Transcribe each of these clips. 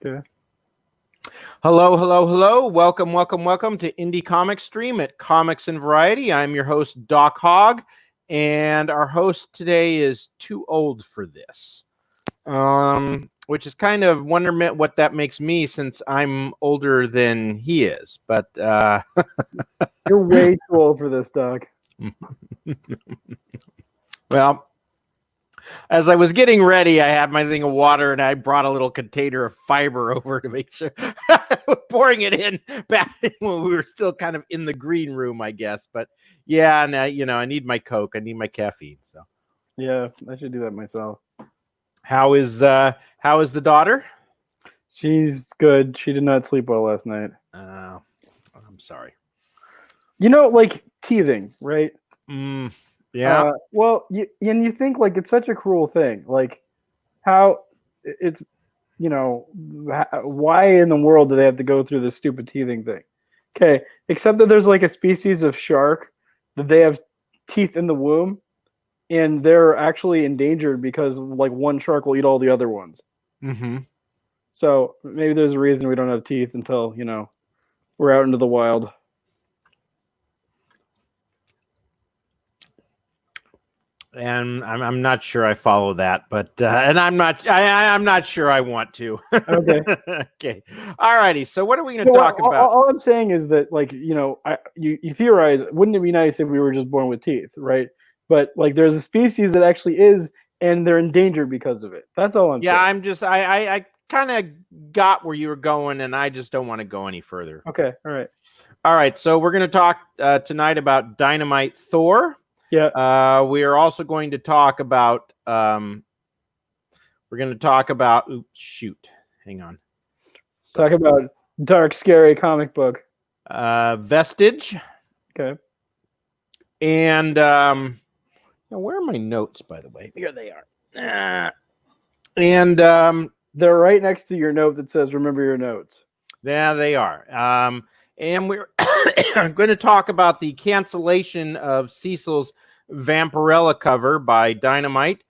Okay. Hello, hello, hello. Welcome, welcome, welcome to Indie Comic Stream at Comics and Variety. I'm your host, Doc Hogg, and our host today is too old for this, which is kind of wonderment what that makes me since I'm older than he is. But You're way too old for this, Doc. Well, as I was getting ready, I had my thing of water, and I brought a little container of fiber over to make sure pouring it in back when we were still kind of in the green room, I guess. But yeah, and I need my Coke, I need my caffeine. So yeah, I should do that myself. how is the daughter? She's good. She did not sleep well last night. I'm sorry. You know, like teething, right? Yeah. Well, you think like it's such a cruel thing. Like how it's, why in the world do they have to go through this stupid teething thing? Okay, except that there's like a species of shark that they have teeth in the womb, and they're actually endangered because like one shark will eat all the other ones. Mm-hmm. So maybe there's a reason we don't have teeth until we're out into the wild. And I'm not sure I follow that, but and I'm not sure I want to. Okay. Okay. All righty. So what are we going to talk about? All I'm saying is that, like, you theorize, wouldn't it be nice if we were just born with teeth, right? But like, there's a species that actually is, and they're endangered because of it. That's all I'm saying. I'm just I kind of got where you were going, and I just don't want to go any further. Okay. All right. So we're going to talk tonight about Dynamite Thor. Yeah. We are also going to talk about oops, shoot. Hang on. Talk about dark, scary comic book. Vestige. Okay. And where are my notes, by the way? Here they are. And they're right next to your note that says remember your notes. Yeah, they are. And we're going to talk about the cancellation of Cecil's Vampirella cover by Dynamite.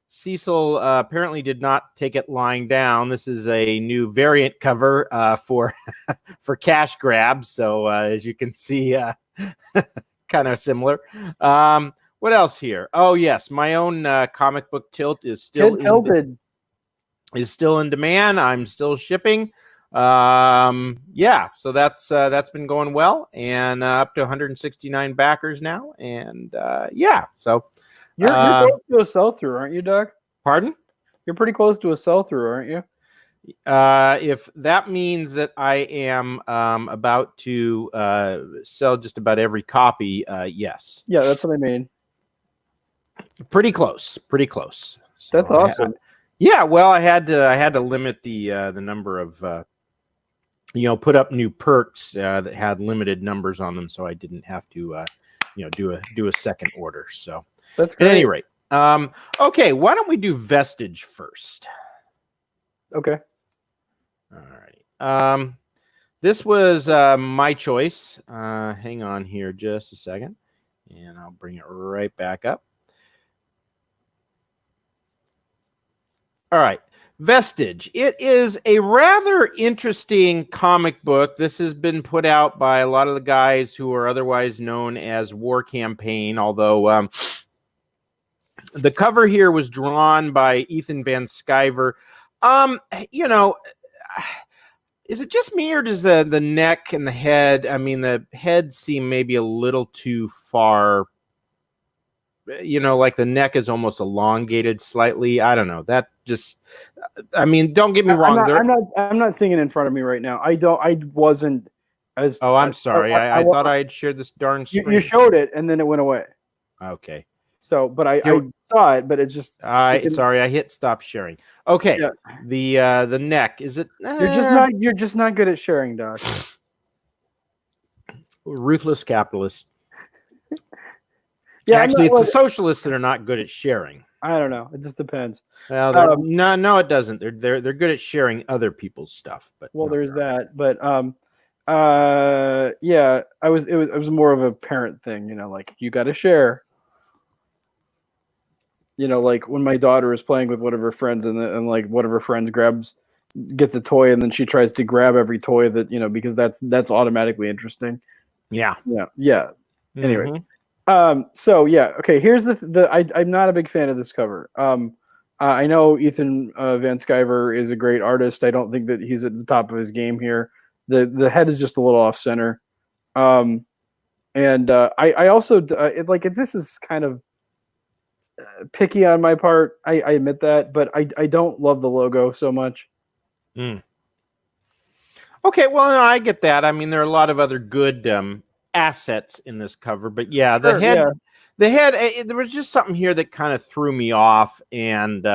Cecil apparently did not take it lying down. This is a new variant cover for cash grabs. So as you can see, kind of similar. What else here? Oh yes, my own comic book Tilt is still in demand. I'm still shipping. So that's been going well, and up to 169 backers now, and so you're close to a sell-through, aren't you, Doc? Pardon? You're pretty close to a sell-through, aren't you? If that means that I am about to sell just about every copy, yes. Yeah, that's what I mean. Pretty close. So that's awesome. Well, I had to limit the number of put up new perks that had limited numbers on them, so I didn't have to do a second order. So that's great. At any rate, okay, why don't we do Vestige first? Okay. All right. This was my choice. Hang on here just a second, and I'll bring it right back up. All right. Vestige. It is a rather interesting comic book. This has been put out by a lot of the guys who are otherwise known as War Campaign, although the cover here was drawn by Ethan Van Sciver. Is it just me, or does the neck and the head, the head seem maybe a little too far, like the neck is almost elongated slightly. I don't know. That just, don't get me wrong. I'm not seeing it in front of me right now. I wasn't as. Oh, I'm sorry. I thought I had shared this darn screen. You showed it and then it went away. Okay. So, but I saw it, but it's just. Sorry, I hit stop sharing. Okay. Yeah. The neck, is it? You're just not good at sharing, Doc. Ruthless capitalist. Yeah, actually, it's the socialists that are not good at sharing. I don't know. It just depends. Well, no, it doesn't. They're good at sharing other people's stuff. But there's that. But it was more of a parent thing. Like you got to share. Like when my daughter is playing with one of her friends, and like one of her friends grabs gets a toy and then she tries to grab every toy that because that's automatically interesting. Yeah. Anyway, so yeah, okay. Here's I'm not a big fan of this cover. I know Ethan Van Sciver is a great artist. I don't think that he's at the top of his game here. The head is just a little off center. I also this is kind of picky on my part. I admit that, but I don't love the logo so much. Okay, well, no, I get that. I mean, there are a lot of other good assets in this cover, but yeah, Sure, the head, there was just something here that kind of threw me off, and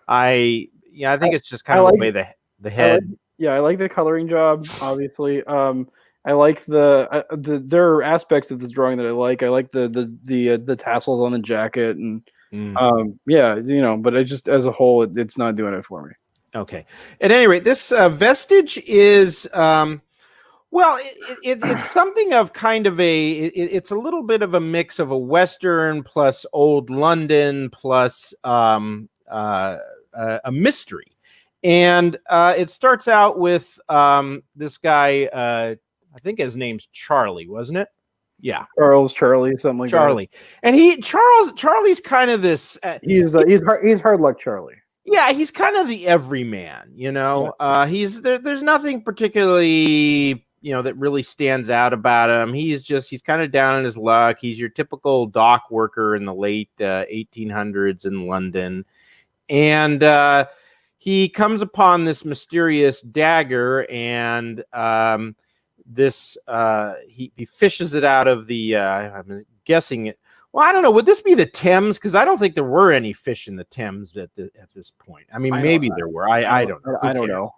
I think it's just kind of the way the head. I like the coloring job, obviously. I like there are aspects of this drawing that I like. I like the tassels on the jacket, and but it just as a whole, it's not doing it for me. Okay. At any rate, this Vestige is it's something of kind of it's a little bit of a mix of a Western plus old London plus a mystery. And it starts out with this guy, I think his name's Charlie, wasn't it? Yeah. Charlie, something like Charlie. that. And Charlie's kind of this he's hard luck Charlie. Yeah, he's kind of the everyman, he's there's nothing particularly, that really stands out about him. He's kind of down on his luck. He's your typical dock worker in the late 1800s in London. And he comes upon this mysterious dagger, and he fishes it out of the I'm guessing it. Well, I don't know. Would this be the Thames? Because I don't think there were any fish in the Thames at this point. I mean, maybe there were. I don't know. I don't know.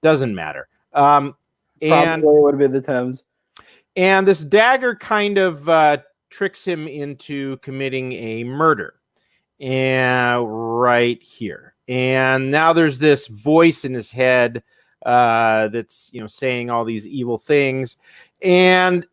Doesn't matter. Probably it would have been the Thames. And this dagger kind of tricks him into committing a murder. And right here. And now there's this voice in his head that's saying all these evil things, and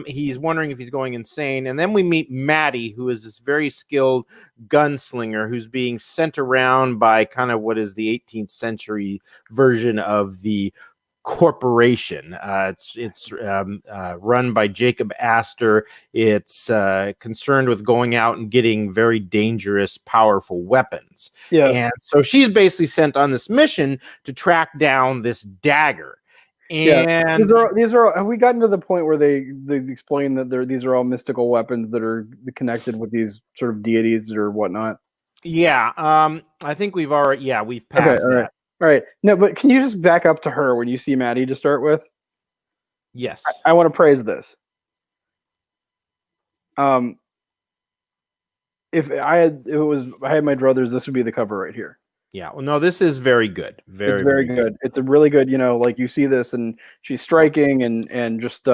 he's wondering if he's going insane. And then we meet Maddie, who is this very skilled gunslinger who's being sent around by kind of what is the 18th century version of the corporation. It's run by Jacob Astor. It's concerned with going out and getting very dangerous, powerful weapons. Yeah. And so she's basically sent on this mission to track down this dagger. And these are have we gotten to the point where they explain that these are all mystical weapons that are connected with these sort of deities or whatnot? Yeah. I think we've passed that. All right. No, but can you just back up to her when you see Maddie to start with? Yes. I want to praise this. If I had my druthers, this would be the cover right here. Yeah. Well, no, this is very good. It's very good. It's a really good, like you see this and she's striking and just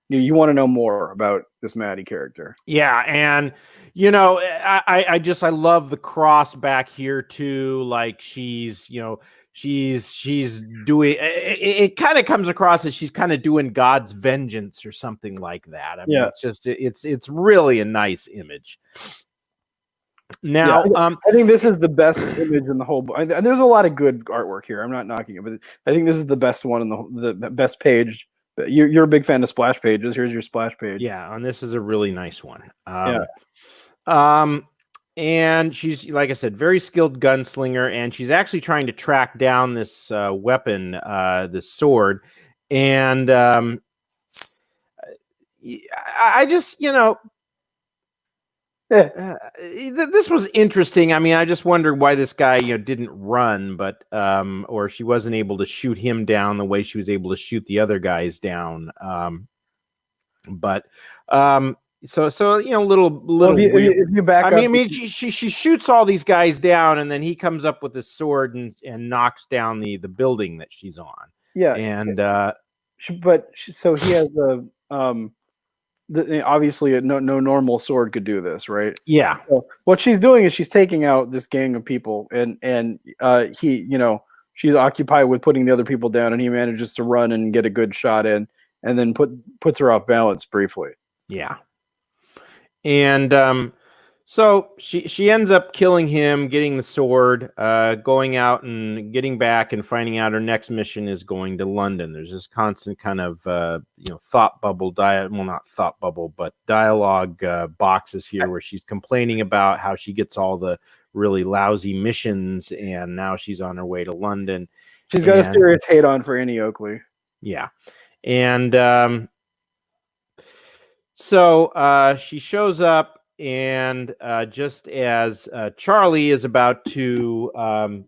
you want to know more about this Maddie character. Yeah, and I love the cross back here too. Like she's doing it kind of comes across as she's kind of doing God's vengeance or something like that. I mean, it's really a nice image. Now, I think this is the best image in the whole book. And there's a lot of good artwork here. I'm not knocking it, but I think this is the best one in the best page. You're a big fan of splash pages. Here's your splash page. Yeah, and this is a really nice one. And she's, like I said, very skilled gunslinger, and she's actually trying to track down this weapon, this sword. And I just, this was interesting. I mean, I just wondered why this guy, didn't run, but or she wasn't able to shoot him down the way she was able to shoot the other guys down. So little. If you back up, I mean, she shoots all these guys down, and then he comes up with his sword and knocks down the building that she's on. Yeah, and so he has obviously no normal sword could do this, right? Yeah. So what she's doing is she's taking out this gang of people, and she's occupied with putting the other people down, and he manages to run and get a good shot in, and then puts her off balance briefly. Yeah. And So she ends up killing him, getting the sword, going out and getting back and finding out her next mission is going to London. There's this constant kind of thought bubble not thought bubble, but dialogue boxes here where she's complaining about how she gets all the really lousy missions, and now she's on her way to London. She's got a serious hate on for Annie Oakley. Yeah, and so she shows up. And just as Charlie is about to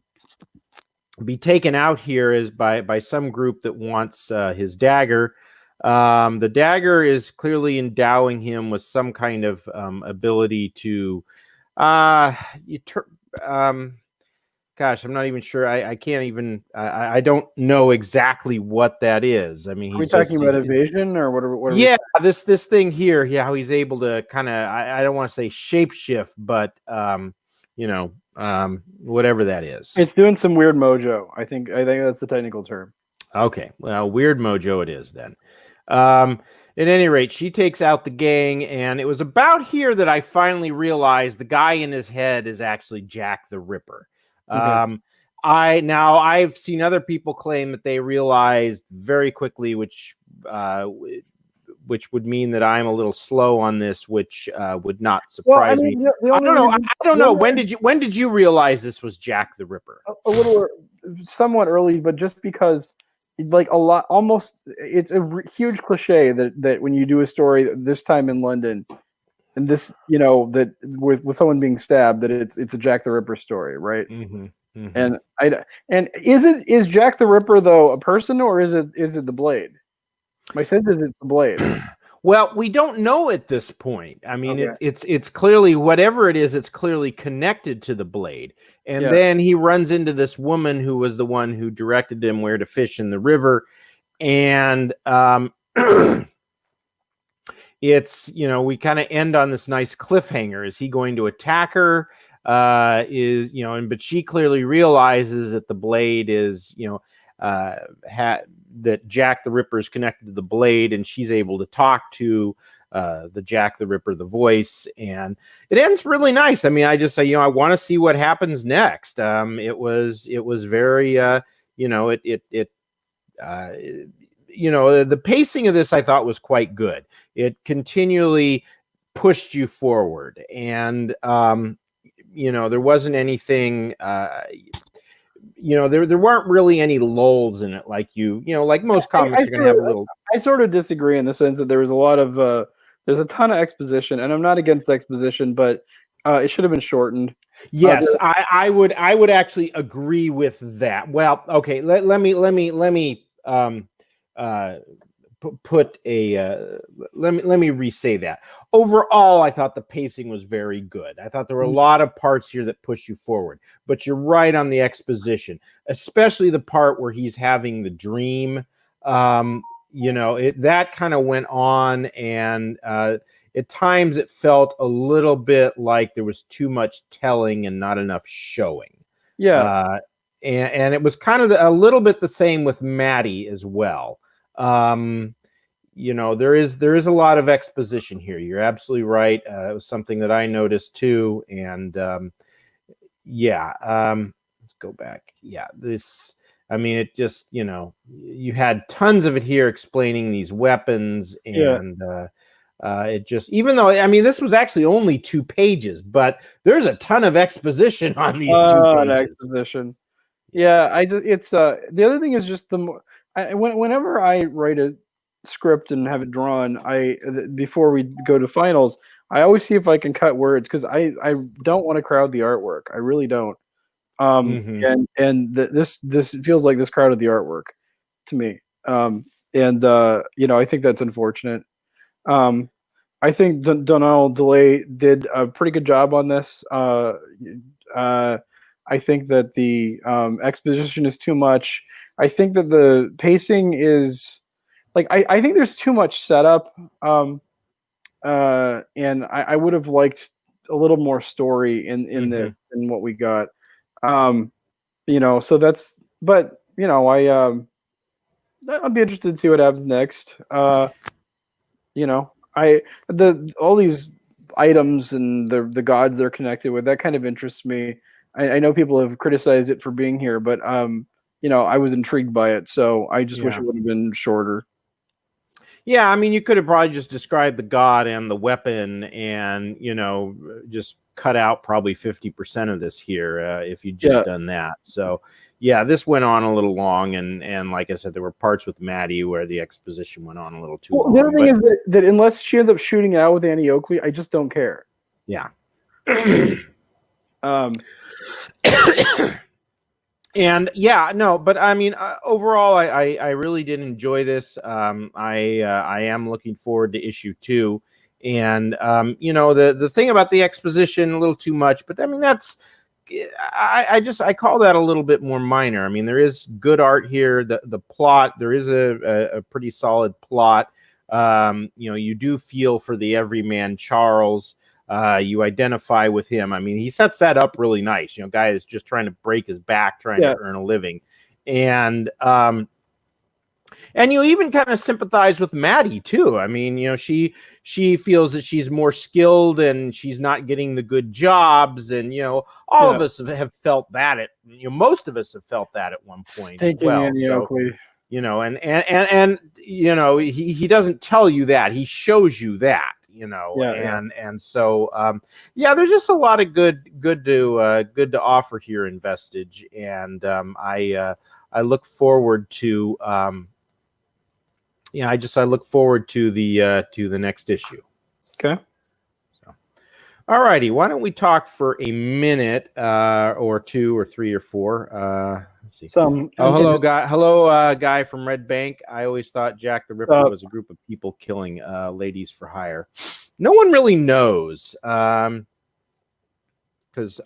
be taken out here is by some group that wants his dagger, the dagger is clearly endowing him with some kind of ability to gosh, I'm not even sure. I can't even. I don't know exactly what that is. I mean, are we talking about evasion or what? Yeah, this thing here. Yeah, how he's able to kind of. I don't want to say shapeshift, but whatever that is. It's doing some weird mojo. I think that's the technical term. Okay, well, weird mojo it is then. At any rate, she takes out the gang, and it was about here that I finally realized the guy in his head is actually Jack the Ripper. Okay. I've seen other people claim that they realized very quickly, which would mean that I'm a little slow on this, which would not surprise me. I don't know. When did you realize this was Jack the Ripper? A little, somewhat early, but just because, like it's a huge cliche that when you do a story this time in London, and this, that with someone being stabbed, that it's a Jack the Ripper story, right? Mm-hmm, mm-hmm. And is Jack the Ripper though a person, or is it the Blade? My sense is it's the Blade. Well, we don't know at this point. I mean, okay. It's clearly whatever it is. It's clearly connected to the Blade, and then he runs into this woman who was the one who directed him where to fish in the river, and it's, we kind of end on this nice cliffhanger. Is he going to attack her? But she clearly realizes that the Blade is, that Jack the Ripper is connected to the Blade, and she's able to talk to the Jack the Ripper, the voice, and it ends really nice. I mean, I just say, I want to see what happens next. It was very, the pacing of this I thought was quite good. It continually pushed you forward, and there wasn't anything. There weren't really any lulls in it, like like most comics are going to have a little. I sort of disagree in the sense that there was a lot of there's a ton of exposition, and I'm not against exposition, but it should have been shortened. Yes, I would actually agree with that. Well, okay, let me re-say that. Overall, I thought the pacing was very good. I thought there were a lot of parts here that push you forward, but you're right on the exposition, especially the part where he's having the dream. That kind of went on, and at times it felt a little bit like there was too much telling and not enough showing. Yeah. And it was kind of a little bit the same with Maddie as well. There is a lot of exposition here. You're absolutely right. It was something that I noticed too. And let's go back. Yeah, it just, you had tons of it here explaining these weapons, and it just, even though, this was actually only 2 pages, but there's a ton of exposition on these 2 pages. Exposition. Yeah, it's the other thing is just whenever I write a script and have it drawn, before we go to finals, I always see if I can cut words, because I don't want to crowd the artwork. I really don't. This feels like this crowded the artwork to me. I think that's unfortunate. I think Donald DeLay did a pretty good job on this. I think that the exposition is too much. I think that the pacing is I think there's too much setup. And I would have liked a little more story in this than what we got. So that's, but I'll be interested to see what happens next. items and the gods they're connected with. That kind of interests me. I know people have criticized it for being here, but I was intrigued by it, so I just wish it would have been shorter. Yeah, I mean, you could have probably just described the god and the weapon, and just cut out probably 50% of this here if you'd just done that. So, yeah, this went on a little long, and like I said, there were parts with Maddie where the exposition went on a little too long. The other thing is that unless she ends up shooting it out with Annie Oakley, I just don't care. Yeah. And but I mean, overall, I really did enjoy this. I am looking forward to issue 2, and the thing about the exposition a little too much, but I mean I call that a little bit more minor. I mean, there is good art here. The plot, there is a pretty solid plot. You do feel for the everyman Charles. You identify with him. I mean, he sets that up really nice. Guy is just trying to break his back, trying to earn a living. And you even kind of sympathize with Maddie too. I mean, she feels that she's more skilled and she's not getting the good jobs. And, all of us have felt that most of us have felt that at one point as well. Annie Oakley. And he doesn't tell you that. He shows you that. And so there's just a lot of good to offer here in Vestige, and I look forward to I look forward to the next issue. Okay. So, all righty, why don't we talk for a minute or 2 or 3 or 4? Let's see. Hello, guy from Red Bank. I always thought Jack the Ripper was a group of people killing ladies for hire. No one really knows, because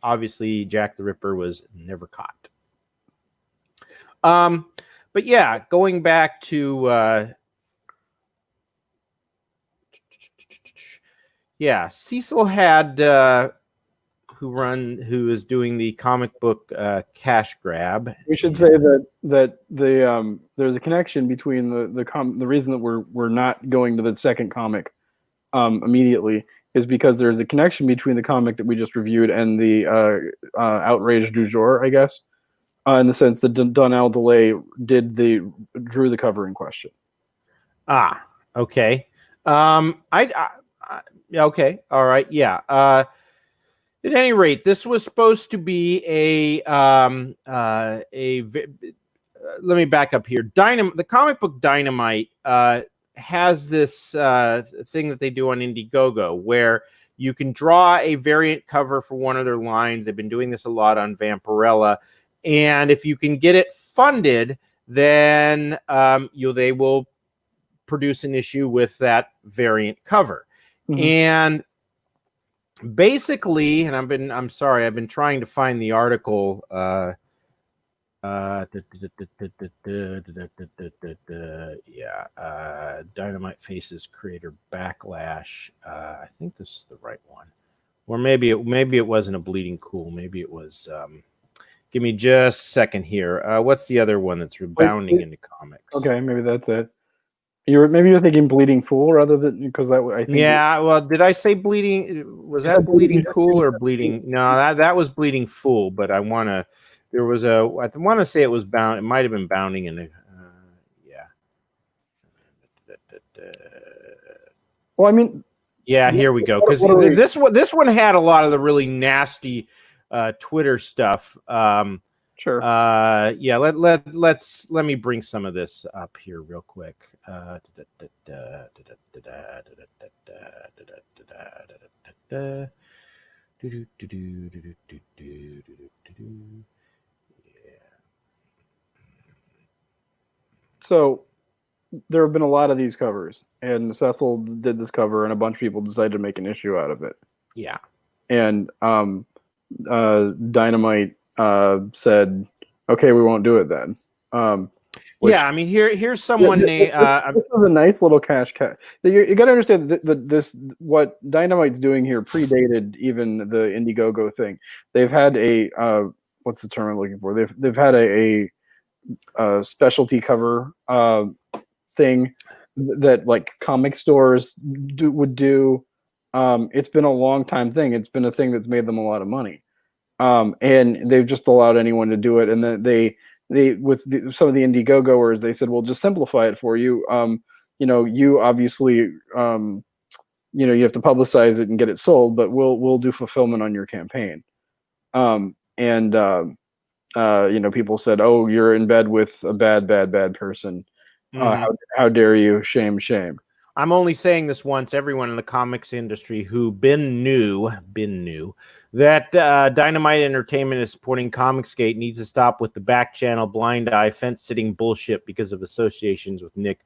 obviously Jack the Ripper was never caught. But yeah, going back to Cecil had who is doing the comic book cash grab. We should say that there's a connection between the reason that we're not going to the second comic immediately is because there's a connection between the comic that we just reviewed and the outraged du jour, I guess, in the sense that Donnell DeLay drew the cover in question. Okay. Okay. All right. Yeah. At any rate, this was supposed to be let me back up here. The comic book Dynamite has this thing that they do on Indiegogo where you can draw a variant cover for one of their lines. They've been doing this a lot on Vampirella, and if you can get it funded, then they will produce an issue with that variant cover. Mm-hmm. And basically, and I've been trying to find the article. Dynamite faces creator backlash. I think this is the right one, or maybe it wasn't a Bleeding Cool. Maybe it was. Give me just a second here. What's the other one that's rebounding into comics? Okay, maybe that's it. Maybe you're thinking Bleeding Fool rather than because that I think. Yeah, well, did I say Bleeding? Was that Bleeding Cool or Bleeding? No, that was Bleeding Fool. But I want to. There was I want to say it was bound. It might have been bounding in. Well, I mean. Yeah, here we go. Because this one had a lot of the really nasty Twitter stuff. Sure. Yeah. Let me bring some of this up here real quick. So there have been a lot of these covers, and Cecil did this cover, and a bunch of people decided to make an issue out of it. Yeah. And Dynamite said, "Okay, we won't do it then." I mean, here's someone named. This was a nice little cash. You got to understand that what Dynamite's doing here predated even the Indiegogo thing. They've had a what's the term I'm looking for? They've had a specialty cover thing that like comic stores would do It's been a long time thing. It's been a thing that's made them a lot of money. And they've just allowed anyone to do it. And then they with some of the Indiegogoers, they said, "We'll just simplify it for you. You obviously, you have to publicize it and get it sold, but we'll do fulfillment on your campaign." And people said, "Oh, you're in bed with a bad person. How dare you? Shame, shame." I'm only saying this once. Everyone in the comics industry who been new that Dynamite Entertainment is supporting Comicsgate needs to stop with the back channel, blind eye, fence-sitting bullshit because of associations with Nick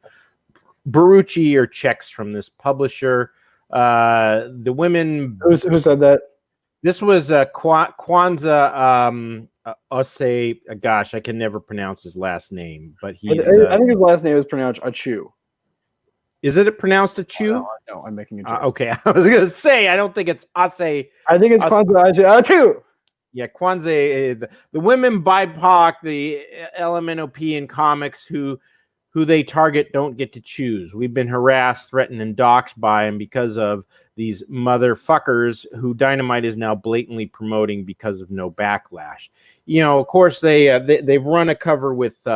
Barucci or checks from this publisher. The women... Who said that? This was Kwanzaa Ose. Gosh, I can never pronounce his last name, but he's... I think his last name is pronounced Achu. Is it pronounced Achu? No, I'm making a joke. Okay, I was going to say, I don't think it's Ase. I think it's Kwanzaa Achu. Yeah, Kwanzaa, the women BIPOC, the LMNOP in comics who they target don't get to choose. We've been harassed, threatened, and doxxed by them because of these motherfuckers who Dynamite is now blatantly promoting because of no backlash. Of course, they've run a cover with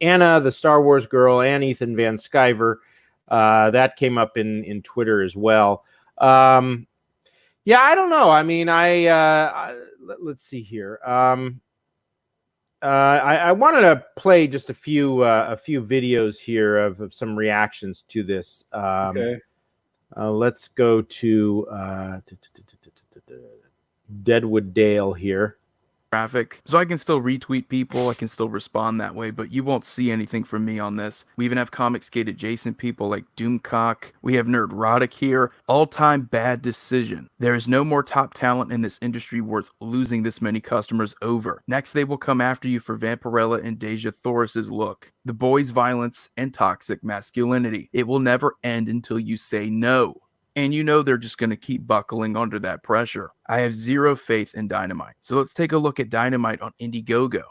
Anna, the Star Wars girl, and Ethan Van Sciver. That came up in Twitter as well. Yeah, I don't know. I mean, let's see here. I wanted to play just a few videos here of some reactions to this. Okay. Let's go to Deadwood Dale here. Traffic, so I can still retweet people, I can still respond that way, but you won't see anything from me on this. We even have Comicsgate adjacent people like Doomcock. We have Nerdrotic here. All-time bad decision. There is no more top talent in this industry worth losing this many customers over. Next, they will come after you for Vampirella and Deja Thoris's look. The boys' violence and toxic masculinity. It will never end until you say no. And they're just going to keep buckling under that pressure. I have zero faith in Dynamite. So let's take a look at Dynamite on Indiegogo,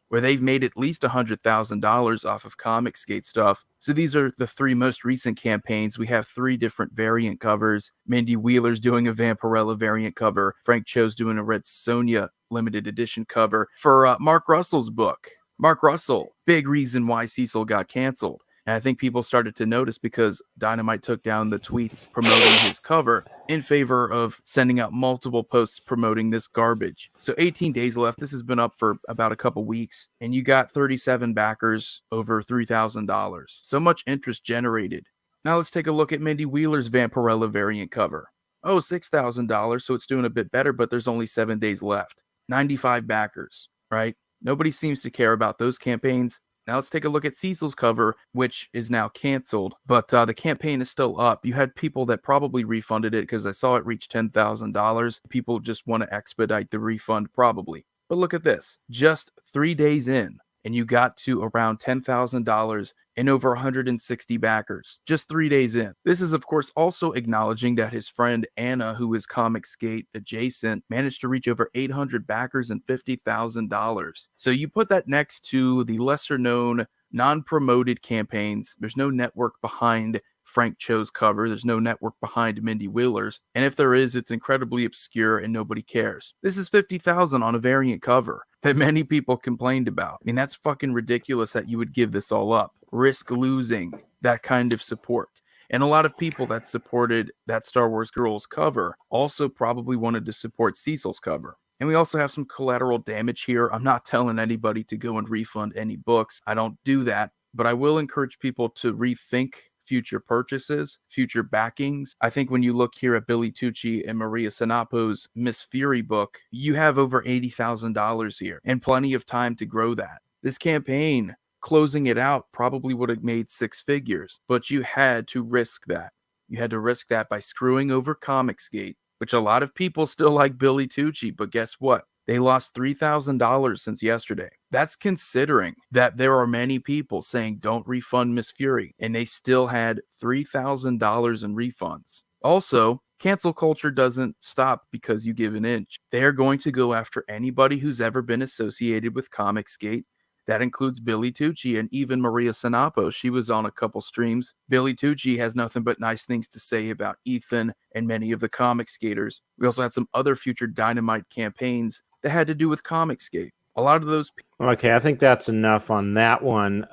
where they've made at least $100,000 off of Comicsgate stuff. So these are the 3 most recent campaigns. We have 3 different variant covers. Mindy Wheeler's doing a Vampirella variant cover. Frank Cho's doing a Red Sonja limited edition cover for Mark Russell's book. Mark Russell, big reason why Cecil got canceled. And I think people started to notice because Dynamite took down the tweets promoting his cover in favor of sending out multiple posts promoting this garbage. So 18 days left. This has been up for about a couple weeks, and you got 37 backers, over $3,000. So much interest generated. Now let's take a look at Mindy Wheeler's Vampirella variant cover. Oh, $6,000, so it's doing a bit better, but there's only 7 days left. 95 backers, right? Nobody seems to care about those campaigns. Now let's take a look at Cecil's cover, which is now canceled, but the campaign is still up. You had people that probably refunded it because I saw it reach $10,000. People just want to expedite the refund probably. But look at this, just 3 days in, and you got to around $10,000 and over 160 backers, just 3 days in. This is, of course, also acknowledging that his friend Anna, who is Comicsgate adjacent, managed to reach over 800 backers and $50,000. So you put that next to the lesser-known, non-promoted campaigns. There's no network behind Frank Cho's cover. There's no network behind Mindy Wheeler's. And if there is, it's incredibly obscure and nobody cares. This is $50,000 on a variant cover that many people complained about. I mean, that's fucking ridiculous that you would give this all up. Risk losing that kind of support. And a lot of people that supported that Star Wars Girls cover also probably wanted to support Cecil's cover. And we also have some collateral damage here. I'm not telling anybody to go and refund any books. I don't do that. But I will encourage people to rethink future purchases, future backings. I think when you look here at Billy Tucci and Maria Sanapo's Miss Fury book, you have over $80,000 here and plenty of time to grow that. This campaign, closing it out, probably would have made 6 figures, but you had to risk that. You had to risk that by screwing over Comicsgate, which a lot of people still like Billy Tucci, but guess what? They lost $3,000 since yesterday. That's considering that there are many people saying don't refund Miss Fury, and they still had $3,000 in refunds. Also, cancel culture doesn't stop because you give an inch. They are going to go after anybody who's ever been associated with Comicsgate. That includes Billy Tucci and even Maria Sanapo. She was on a couple streams. Billy Tucci has nothing but nice things to say about Ethan and many of the comic skaters. We also had some other future Dynamite campaigns that had to do with Comicsgate. A lot of those people. Okay, I think that's enough on that one.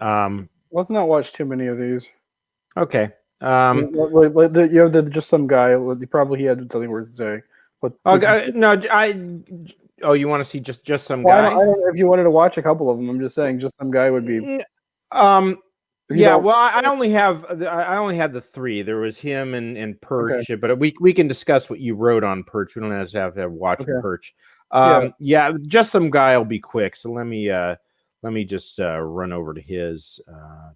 Let's not watch too many of these. Okay. Just some guy. He had something worth to say. But you want to see just some well, guy? I don't know if you wanted to watch a couple of them. I'm just saying, just some guy would be. Yeah, well, I only had the three. There was him and Perch, Okay. but we can discuss what you wrote on Perch. We don't have to watch Perch. Yeah. Just some guy will be quick. So let me just run over to his.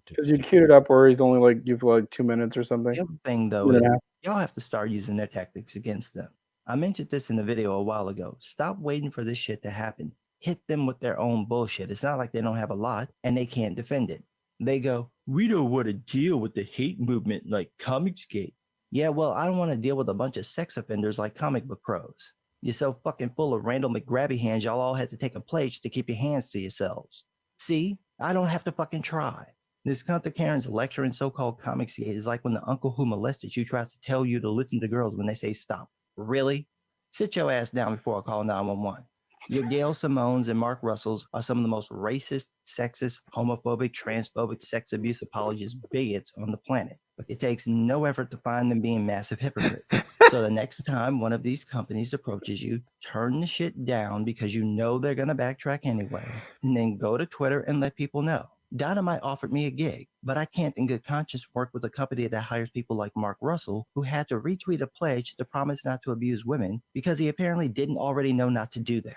Because you queued it up where he's only like you've 2 minutes or something. The other thing though, is y'all have to start using their tactics against them. I mentioned this in the video a while ago. Stop waiting for this shit to happen. Hit them with their own bullshit. It's not like they don't have a lot and they can't defend it. They go, we don't want to deal with the hate movement like Comicsgate. Yeah, well, I don't want to deal with a bunch of sex offenders like comic book pros. You're so fucking full of Randall McGrabby hands, y'all all had to take a pledge to keep your hands to yourselves. See, I don't have to fucking try. This Gunther Karen's lecture in so-called Comicsgate is like when the uncle who molested you tries to tell you to listen to girls when they say stop. Really? Sit your ass down before I call 911. Your Gail Simones and Mark Russells are some of the most racist, sexist, homophobic, transphobic, sex abuse apologist bigots on the planet. It takes no effort to find them being massive hypocrites. So the next time one of these companies approaches you, turn the shit down because you know they're going to backtrack anyway, and then go to Twitter and let people know. Dynamite offered me a gig, but I can't in good conscience work with a company that hires people like Mark Russell, who had to retweet a pledge to promise not to abuse women because he apparently didn't already know not to do that.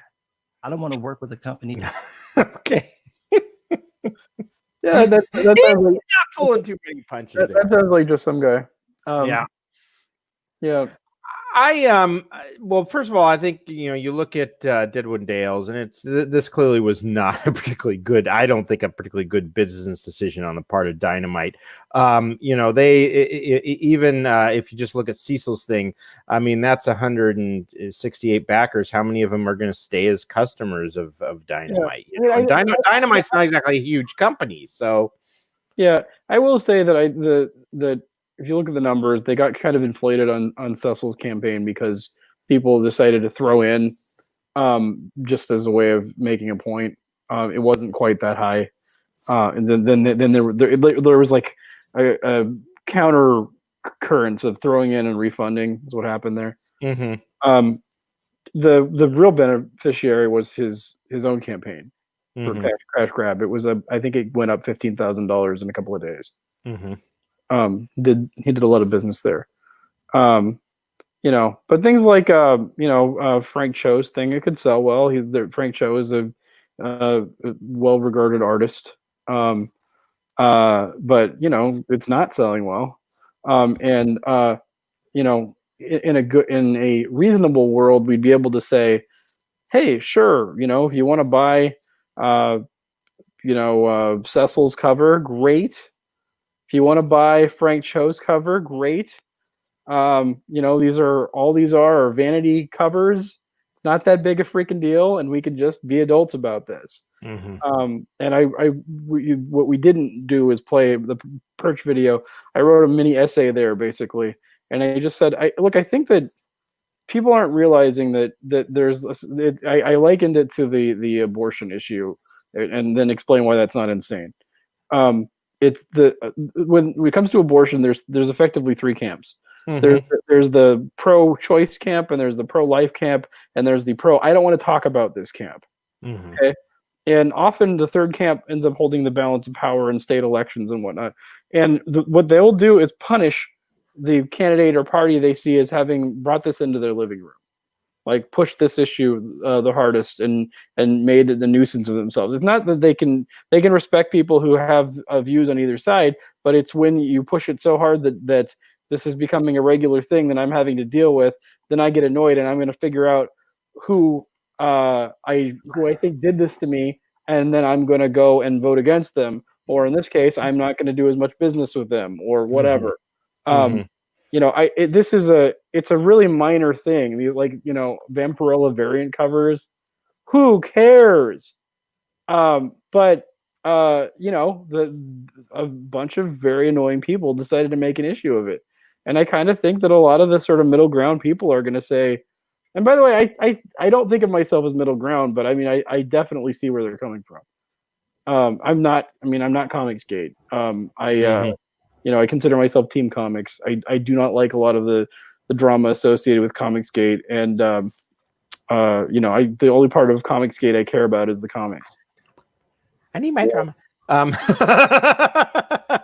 I don't want to work with a company. Okay. Yeah, that sounds like not pulling too many punches. that sounds like just some guy. Yeah. Well, first of all, I think you look at Deadwood Dales, and this clearly was not a particularly good. I don't think a particularly good business decision on the part of Dynamite. If you just look at Cecil's thing, I mean that's 168 backers. How many of them are going to stay as customers of Dynamite? Yeah. Dynamite's not exactly a huge company, so yeah. I will say that if you look at the numbers, they got kind of inflated on Cecil's campaign because people decided to throw in just as a way of making a point. It wasn't quite that high, and then there was like a counter currents of throwing in and refunding is what happened there. Mm-hmm. The real beneficiary was his own campaign for Crash Grab. It was I think it went up $15,000 in a couple of days. Mm-hmm. He did a lot of business there. But things like Frank Cho's thing, it could sell well. Frank Cho is a well-regarded artist, but it's not selling well. In a reasonable world, we'd be able to say, hey, sure, if you want to buy Cecil's cover, great. If you want to buy Frank Cho's cover, great. These are vanity covers. It's not that big a freaking deal, and we could just be adults about this. Mm-hmm. What we didn't do is play the Perch video. I wrote a mini essay there basically, and I just said, I think that people aren't realizing that there's. I likened it to the abortion issue, and then explain why that's not insane. It's when it comes to abortion, there's effectively three camps. Mm-hmm. There's the pro-choice camp, and there's the pro-life camp, and there's the I don't want to talk about this camp. Mm-hmm. Okay, and often the third camp ends up holding the balance of power in state elections and whatnot. And what they'll do is punish the candidate or party they see as having brought this into their living room, like pushed this issue the hardest and made it the nuisance of themselves. It's not that they can respect people who have views on either side, but it's when you push it so hard that this is becoming a regular thing that I'm having to deal with, then I get annoyed and I'm going to figure out who I think did this to me, and then I'm going to go and vote against them. Or in this case, I'm not going to do as much business with them or whatever. Mm-hmm. It's a really minor thing. Vampirella variant covers. Who cares? But you know, a bunch of very annoying people decided to make an issue of it. And I kind of think that a lot of the sort of middle ground people are going to say, and by the way, I don't think of myself as middle ground, but I mean, I definitely see where they're coming from. I'm not Comicsgate. You know, I consider myself Team Comics. I do not like a lot of the drama associated with Comicsgate, and you know, the only part of Comicsgate I care about is the comics. I need my drama.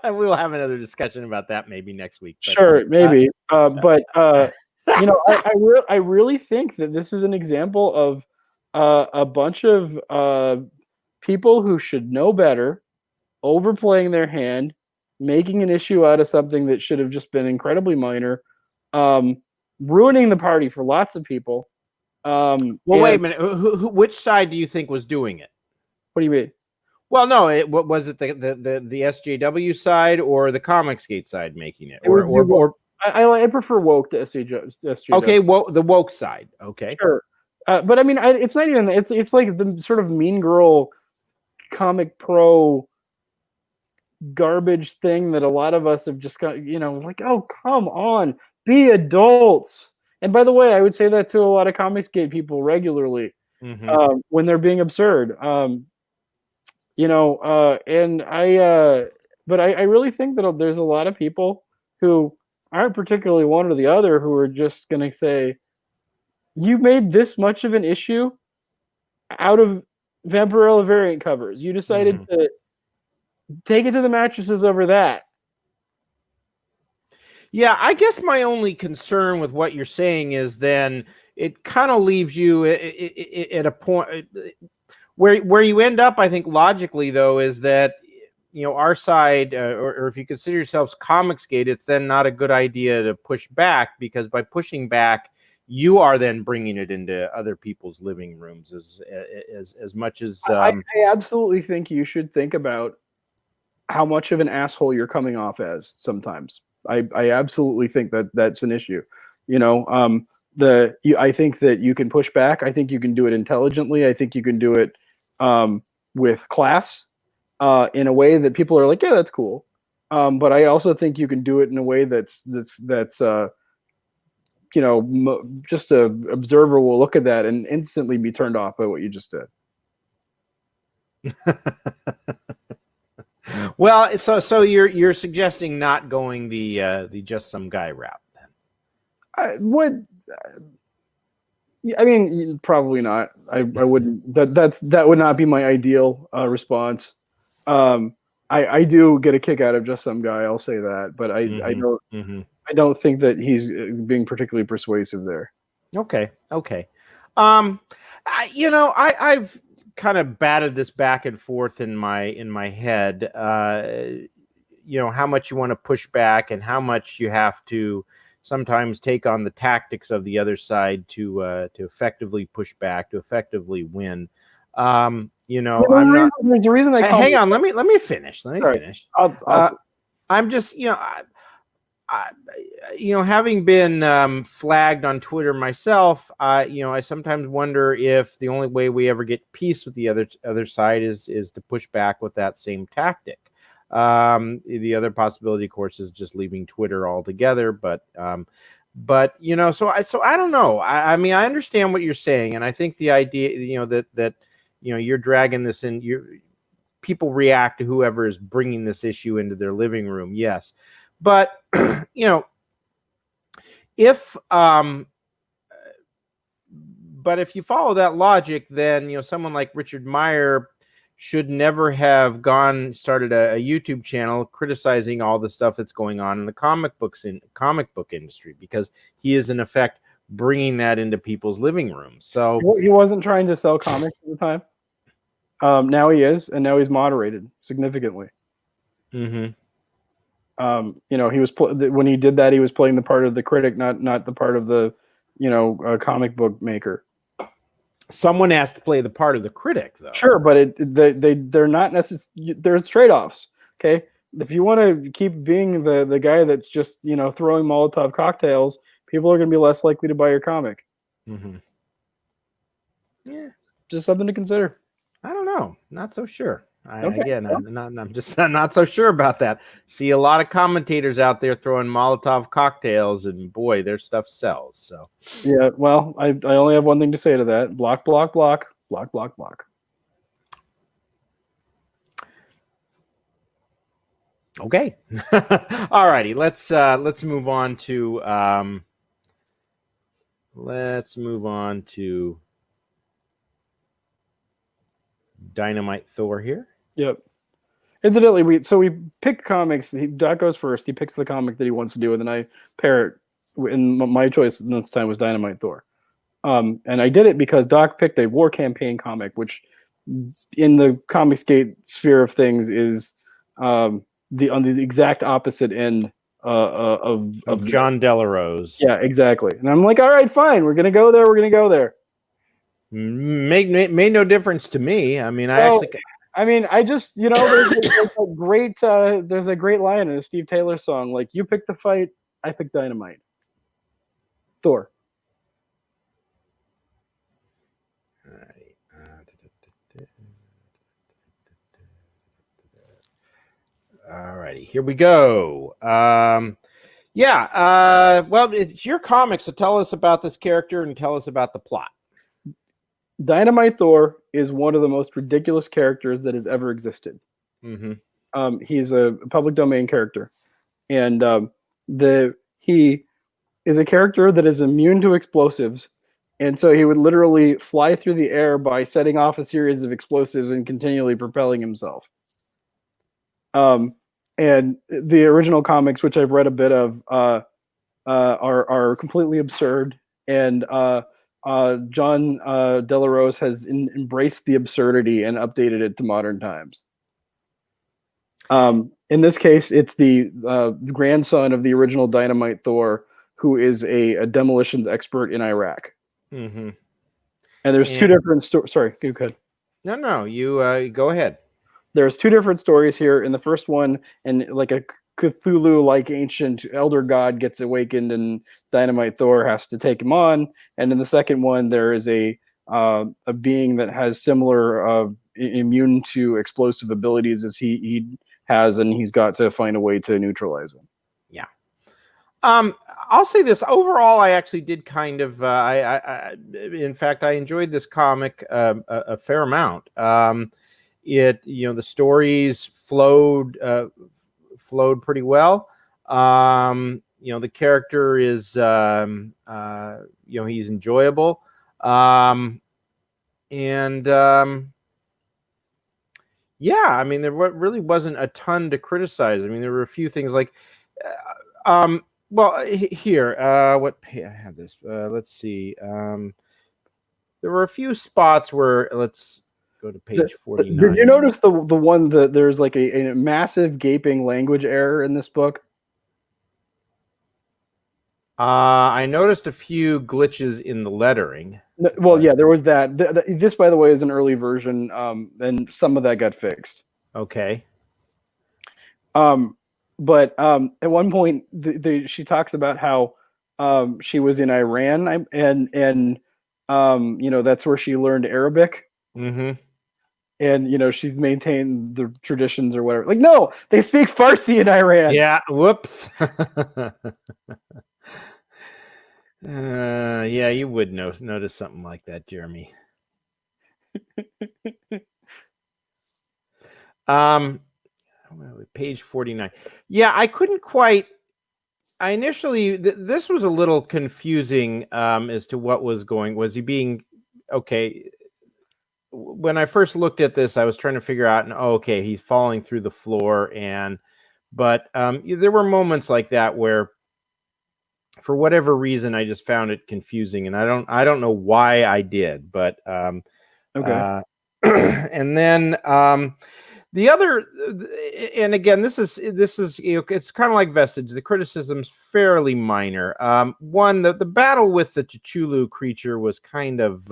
We'll have another discussion about that maybe next week. But, sure, maybe. But you know, I really think that this is an example of a bunch of people who should know better, overplaying their hand, making an issue out of something that should have just been incredibly minor, ruining the party for lots of people. well, wait a minute. Which side do you think was doing it? What do you mean? Well, no. What was it? The SJW side or the Comicsgate side making it? Or I prefer woke to SJW. Okay, the woke side. Okay, sure. But I mean, it's not even. It's like the sort of Mean Girl comic pro garbage thing that a lot of us have just got. You know, like, oh, come on, be adults. And by the way, I would say that to a lot of Comicsgate people regularly when they're being absurd. You know, and but I really think that there's a lot of people who aren't particularly one or the other who are just going to say, you made this much of an issue out of Vampirella variant covers. You decided to take it to the mattresses over that. Yeah, I guess my only concern with what you're saying is then it kind of leaves you at a point where you end up, I think, logically, though, is that, you know, our side, or if you consider yourselves Comicsgate, it's then not a good idea to push back, because by pushing back, you are then bringing it into other people's living rooms as much as... I absolutely think you should think about how much of an asshole you're coming off as sometimes. I absolutely think that that's an issue. You know, I think that you can push back. I think you can do it intelligently. I think you can do it with class in a way that people are like, yeah, that's cool. But I also think you can do it in a way that's you know, just an observer will look at that and instantly be turned off by what you just did. Well, so you're suggesting not going the just some guy route then? I would. I mean, probably not. I wouldn't. That would not be my ideal response. I do get a kick out of just some guy. I'll say that, but I don't think that he's being particularly persuasive there. Okay. I've kind of batted this back and forth in my head. You know, how much you want to push back and how much you have to sometimes take on the tactics of the other side to effectively push back, to effectively win. You know, there's a reason I hang on. Let me finish. Finish. I'm just, you know, having been flagged on Twitter myself, you know, I sometimes wonder if the only way we ever get peace with the other side is to push back with that same tactic. The other possibility, of course, is just leaving Twitter altogether. But you know, so I don't know. I mean, I understand what you're saying, and I think the idea, you know, that you know, you're dragging this in. People react to whoever is bringing this issue into their living room. Yes. But, you know, if you follow that logic, then, you know, someone like Richard Meyer should never have started a YouTube channel criticizing all the stuff that's going on in the comic book industry, because he is in effect bringing that into people's living rooms. So he wasn't trying to sell comics at the time. Now he is, and now he's moderated significantly. You know, he was when he did that, he was playing the part of the critic, not the part of the, you know, comic book maker. Someone has to play the part of the critic, though. Sure, but they're not necessarily. There's trade-offs. Okay, if you want to keep being the guy that's just, you know, throwing Molotov cocktails, people are going to be less likely to buy your comic. Yeah, just something to consider. I don't know. Not so sure. Okay. Again, I'm just not so sure about that. See a lot of commentators out there throwing Molotov cocktails, and boy, their stuff sells. So Yeah, well, I only have one thing to say to that: block, block, block, block, block, block. okay, all righty. Let's move on to Dynamite Thor here. Yep. Incidentally, we pick comics. Doc goes first. He picks the comic that he wants to do, and then I pair it. And my choice this time was Dynamite Thor. And I did it because Doc picked a war campaign comic, which in the Comicsgate sphere of things is on the exact opposite end of John Delarose. Yeah, exactly. And I'm like, all right, fine. We're gonna go there. We're gonna go there. Made no difference to me. I mean, I just, there's a great line in a Steve Taylor song, like, you pick the fight, I pick Dynamite. Thor. All righty, here we go. Well, it's your comic, so tell us about this character and tell us about the plot. Dynamite Thor is one of the most ridiculous characters that has ever existed. Mm-hmm. He's a public domain character, and he is a character that is immune to explosives, and so he would literally fly through the air by setting off a series of explosives and continually propelling himself. And the original comics, which I've read a bit of, are completely absurd, and John Delarose has embraced the absurdity and updated it to modern times. In this case, it's the grandson of the original Dynamite Thor, who is a demolitions expert in Iraq. Mm-hmm. And there's two different stories. Sorry, go ahead. No, you go ahead. There's two different stories here. In the first one, and like a Cthulhu-like ancient elder god gets awakened, and Dynamite Thor has to take him on. And in the second one, there is a being that has similar immune to explosive abilities as he has, and he's got to find a way to neutralize him. Yeah. I'll say this. Overall, I actually did kind of. In fact, I enjoyed this comic a fair amount. The stories flowed pretty well. The character is, he's enjoyable. I mean, there really wasn't a ton to criticize. I mean, there were a few things like, here, what I have this, let's see. There were a few spots where, let's go to page 49. Did you notice the one that there's like a massive gaping language error in this book? I noticed a few glitches in the lettering. Well, yeah, there was that. This, by the way, is an early version, and some of that got fixed. Okay. But at one point, she talks about how she was in Iran, and that's where she learned Arabic. Mm-hmm. And she's maintained the traditions or whatever. Like, no, they speak Farsi in Iran. Yeah. Whoops. Yeah, you would notice something like that, Jeremy. Page 49. Yeah, I couldn't quite. I initially this was a little confusing as to what was going. Was he being okay? When I first looked at this, I was trying to figure out, okay, he's falling through the floor, but there were moments like that where, for whatever reason, I just found it confusing, and I don't know why I did, but okay. And then the other, and again, this is it's kind of like Vestige. The criticism's fairly minor. One, the battle with the Cthulhu creature was kind of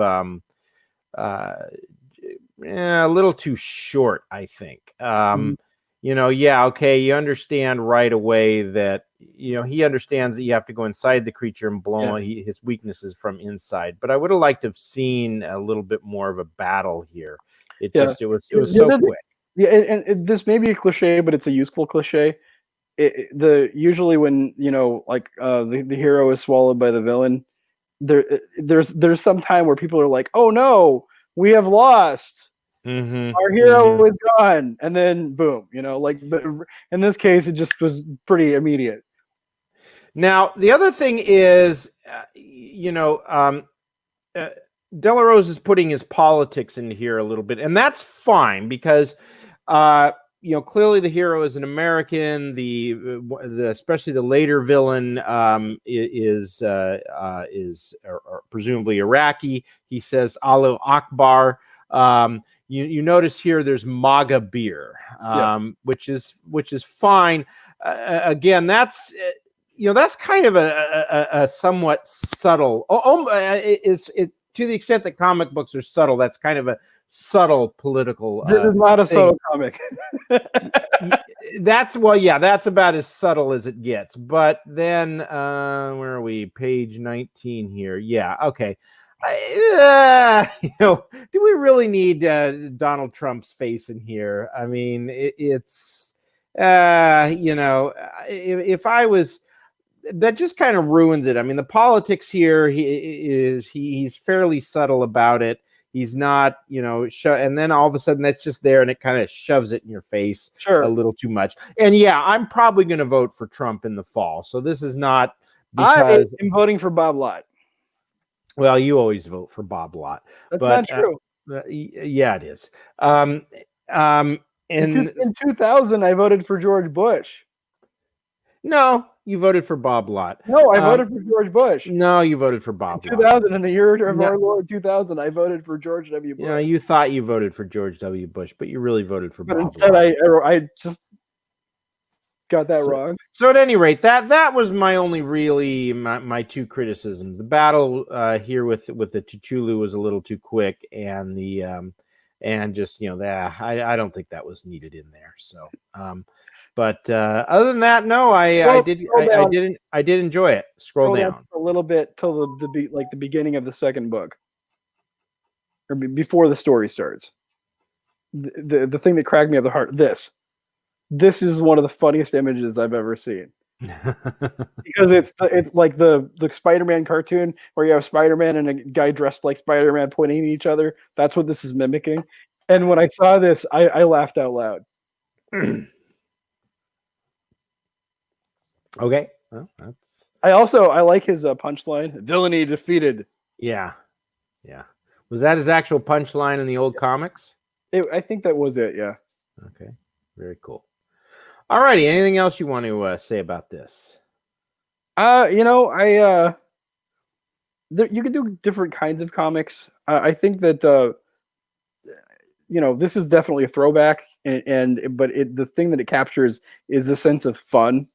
a little too short, I think. Okay, you understand right away that he understands that you have to go inside the creature and blow his weaknesses from inside. But I would have liked to have seen a little bit more of a battle here. It was so quick. Yeah, and this may be a cliche, but it's a useful cliche. Usually when like the hero is swallowed by the villain, there's some time where people are like, oh no, we have lost, our hero is gone, and then boom, like, but in this case it just was pretty immediate. Now the other thing is, Delarose is putting his politics into here a little bit, and that's fine because clearly the hero is an American. The especially the later villain is presumably Iraqi. He says Allahu Akbar. You notice here there's MAGA beer, which is fine. Again, that's that's kind of a somewhat subtle. To the extent that comic books are subtle, that's kind of a subtle political. This is not a subtle comic. That's about as subtle as it gets. But then, where are we? Page 19 here. Yeah, okay. Do we really need Donald Trump's face in here? I mean, it's if I was. That just kind of ruins it. I mean, the politics here, he's fairly subtle about it. He's not, and then all of a sudden that's just there, and it kind of shoves it in your face a little too much. And yeah, I'm probably going to vote for Trump in the fall. So this is not because I'm voting for Bob Lott. Well, you always vote for Bob Lott. That's not true. Yeah, it is. In 2000, I voted for George Bush. No, you voted for Bob Lott. No, I voted for George Bush. No, you voted for Bob Lott. 2000, in the year of our Lord 2000, I voted for George W. Bush. You thought you voted for George W. Bush, but you really voted for Bob Lott. But instead, I just got that wrong. So at any rate, that was my only really my two criticisms. The battle here with the Cthulhu was a little too quick, and the and just I don't think that was needed in there. So. But other than that, no, I did enjoy it. Scroll down a little bit till the beginning of the second book, or before the story starts. The thing that cracked me up the heart. This is one of the funniest images I've ever seen. Because it's like the Spider-Man cartoon where you have Spider-Man and a guy dressed like Spider-Man pointing at each other. That's what this is mimicking. And when I saw this, I laughed out loud. Okay. Well, I like his punchline. Villainy defeated. Yeah. Was that his actual punchline in the old comics? I think that was it. Yeah. Okay. Very cool. All righty. Anything else you want to say about this? You can do different kinds of comics. I think that this is definitely a throwback, but the thing that it captures is the sense of fun.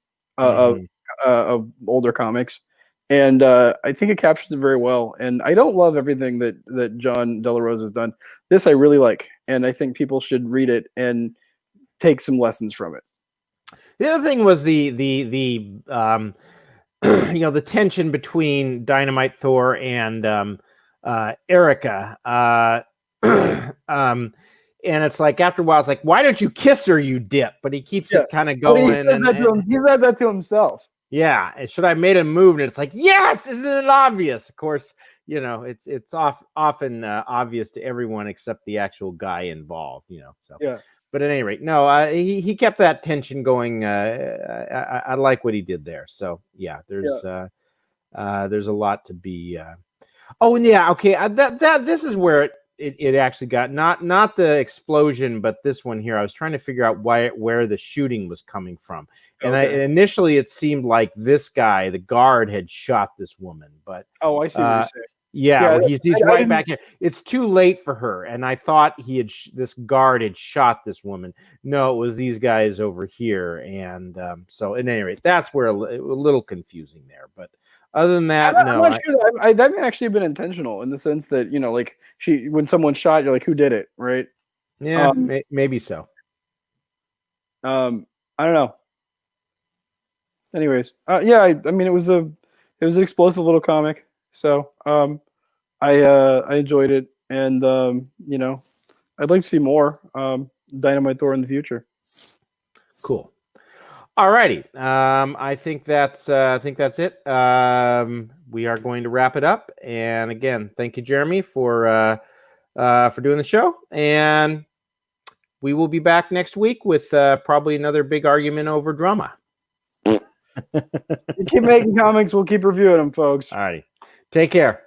Of older comics, and I think it captures it very well. And I don't love everything that John Delarose has done. This I really like, and I think people should read it and take some lessons from it. The other thing was the the tension between Dynamite Thor and Erica. And it's like after a while, it's like, why don't you kiss her, you dip? But he keeps it kind of going. He says that to himself. Yeah. And should I made a move? And it's like, yes, isn't it obvious? Of course, it's often obvious to everyone except the actual guy involved. So yeah. But at any rate, no, he kept that tension going. I like what he did there. So yeah, there's a lot to be. Oh, and yeah, okay. This is where it actually got not the explosion, but this one here. I was trying to figure out where the shooting was coming from, and initially it seemed like this guy, the guard, had shot this woman. But I see what you're saying. Yeah, he's right back here. It's too late for her, and I thought this guard had shot this woman. No, it was these guys over here, and so at any rate, that's where a little confusing there, but. Other than that, I'm not sure that may actually have been intentional in the sense that like when someone shot, you're like, who did it, right? Yeah, maybe so. I don't know. Anyways, I mean, it was an explosive little comic, so I enjoyed it, and I'd like to see more. Dynamite Thor in the future. Cool. All righty. I think that's it. We are going to wrap it up. And again, thank you, Jeremy, for doing the show. And we will be back next week with probably another big argument over drama. You keep making comics, we'll keep reviewing them, folks. All righty. Take care.